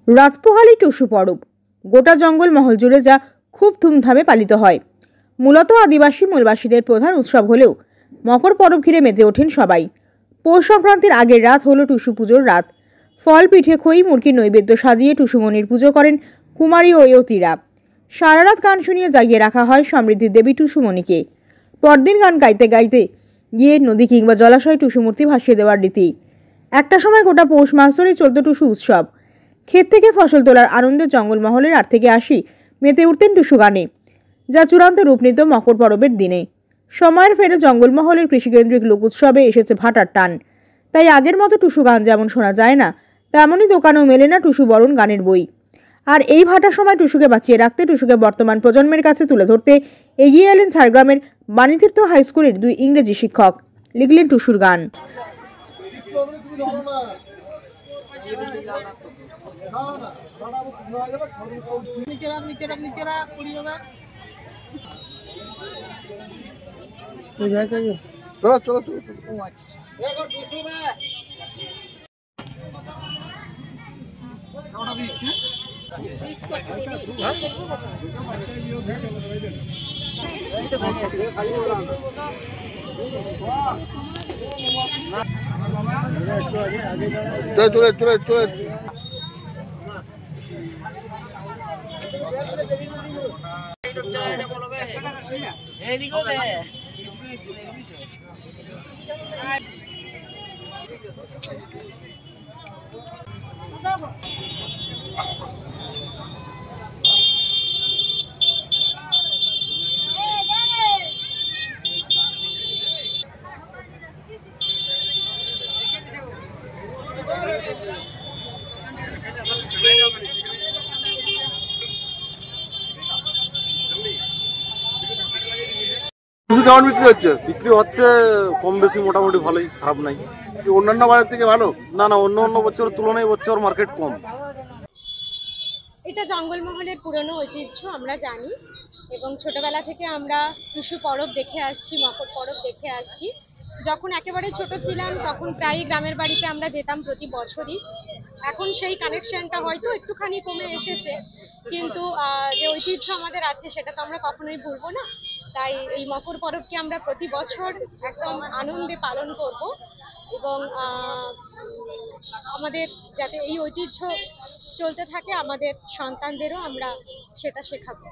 রাতপোহালি টুসু পরব গোটা জঙ্গল মহল জুড়ে যা খুব ধুমধামে পালিত হয়। মূলত আদিবাসী মূলবাসীদের প্রধান উৎসব হলেও মকর পরব ঘিরে মেতে ওঠেন সবাই। পৌষ সংক্রান্তির আগের রাত হলো টুসু পুজোর রাত। ফল, পিঠে, খই, মুরগির নৈবেদ্য সাজিয়ে টুসুমণির পুজো করেন কুমারী ও ইয়তিরা। সারা রাত গান শুনিয়ে জাগিয়ে রাখা হয় সমৃদ্ধির দেবী টুসুমণিকে। পরদিন গান গাইতে গাইতে গিয়ে নদী কিংবা জলাশয়ে টুসুমূর্তি ভাসিয়ে দেওয়ার রীতি। একটা সময় গোটা পৌষ মাস ধরে চলত টুসু উৎসব। ক্ষেত থেকে ফসল তোলার আনন্দে জঙ্গলমহলের 8 থেকে 80 মেতে উঠতেন টুসু গানে, যা চূড়ান্ত রূপ নিত মকর পরবের দিনে। সময়ের ফেরে জঙ্গলমহলের কৃষিকেন্দ্রিক লোক উৎসবে এসেছে ভাটার টান। তাই আগের মতো টুসু গান যেমন শোনা যায় না, তেমনই দোকানেও মেলে না টুসু বরণ গানের বই। আর এই ভাটার সময় টুসুকে বাঁচিয়ে রাখতে, টুসুকে বর্তমান প্রজন্মের কাছে তুলে ধরতে এগিয়ে এলেন ঝাড়গ্রামের বাণীতীর্থ হাই স্কুলের 2 ইংরেজি শিক্ষক। লিখলেন টুসুর গান। চলো চলো চলো চলে চলে চলে কেমন বিক্রি হচ্ছে? বিক্রি হচ্ছে কম বেশি, মোটামুটি ভালোই, খারাপ নাই। অন্যান্য বারের থেকে ভালো? না না, অন্য বছরের তুলনায় বছর মার্কেট কম। এটা জঙ্গলমহলের পুরনো ঐতিহ্য আমরা জানি, এবং ছোটবেলা থেকে আমরা টুসু পরব দেখে আসছি, মকর পরব দেখে আসছি। যখন একেবারে ছোট ছিলাম তখন প্রায়ই গ্রামের বাড়িতে আমরা যেতাম প্রতি বছরই। এখন সেই কানেকশনটা হয়তো একটুখানি কমে এসেছে, কিন্তু যে ঐতিহ্য আমাদের আছে সেটা তো আমরা কখনোই ভুলবো না। তাই এই মকর পরবকে আমরা প্রতি বছর একদম আনন্দে পালন করব, এবং আমাদের যাতে এই ঐতিহ্য চলতে থাকে, আমাদের সন্তানদেরও আমরা সেটা শেখাবো।